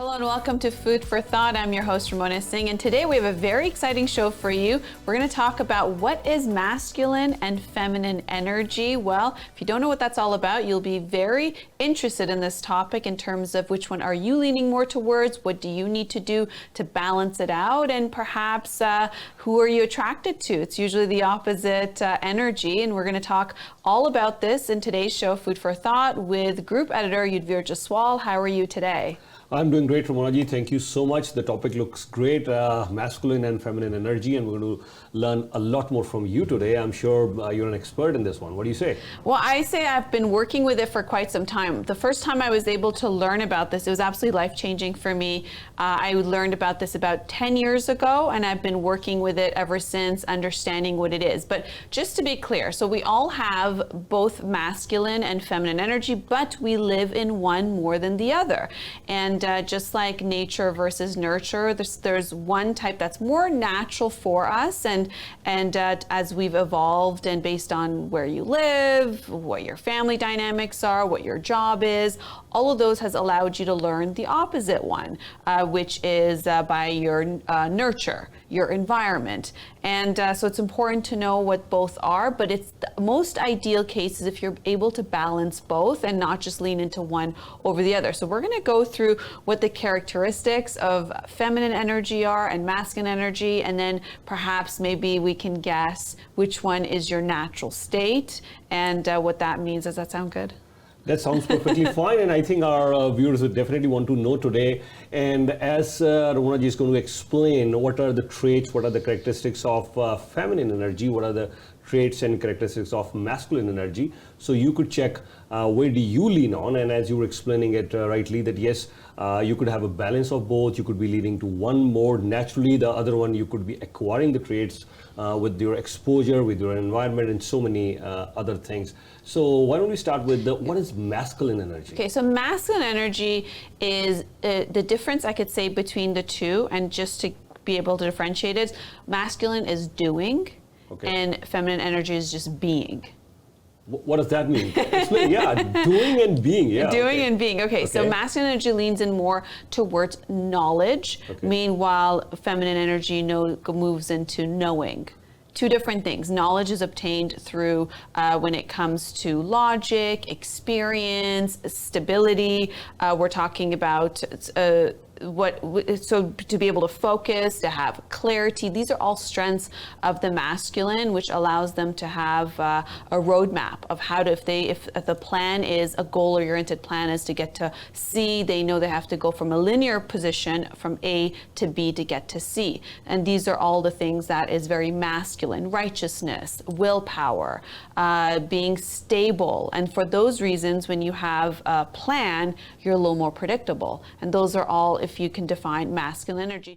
Hello and welcome to Food for Thought. I'm your host, Ramona Singh, and today we have a very exciting show for you. We're going to talk about what is masculine and feminine energy. Well, if you don't know what that's all about, you'll be very interested in this topic in terms of which one are you leaning more towards, what do you need to do to balance it out, and perhaps who are you attracted to? It's usually the opposite energy, and we're going to talk all about this in today's show, Food for Thought, with Group Editor Yudhvir Jaswal. How are you today? I'm doing great, Ramonaji. Thank you so much. The topic looks great, masculine and feminine energy, and we're going to learn a lot more from you today. I'm sure you're an expert in this one. What do you say? Well, I say I've been working with it for quite some time. The first time I was able to learn about this, it was absolutely life-changing for me. I learned about this about 10 years ago, and I've been working with it ever since, understanding what it is. But just to be clear, so we all have both masculine and feminine energy, but we live in one more than the other. And just like nature versus nurture, there's one type that's more natural for us, and as we've evolved and based on where you live, what your family dynamics are, what your job is, all of those has allowed you to learn the opposite one, which is by your nurture, your environment. And so it's important to know what both are, but it's the most ideal case is if you're able to balance both and not just lean into one over the other. So we're going to go through what the characteristics of feminine energy are and masculine energy, and then perhaps maybe we can guess which one is your natural state and what that means. Does that sound good? That sounds perfectly fine, and I think our viewers would definitely want to know today. And as Ramonaji is going to explain what are the traits, what are the characteristics of feminine energy, what are the traits and characteristics of masculine energy, so you could check where do you lean on. And as you were explaining it rightly, that yes, you could have a balance of both. You could be leaning to one more naturally, the other one you could be acquiring the traits with your exposure, with your environment, and so many other things. So why don't we start with what is masculine energy? Okay, so masculine energy is the difference I could say between the two, and just to be able to differentiate it, masculine is doing, okay, and feminine energy is just being. What does that mean? Explain. Yeah, doing and being. Yeah, doing and being. Okay, so masculine energy leans in more towards knowledge. Okay. Meanwhile, feminine energy moves into knowing. Two different things. Knowledge is obtained through when it comes to logic, experience, stability. We're talking about so to be able to focus, to have clarity. These are all strengths of the masculine, which allows them to have a roadmap of how to, if the plan is a goal-oriented plan is to get to C, they know they have to go from a linear position from A to B to get to C. And these are all the things that is very masculine: righteousness, willpower, being stable. And for those reasons, when you have a plan, you're a little more predictable. And those are all, if you can define masculine energy.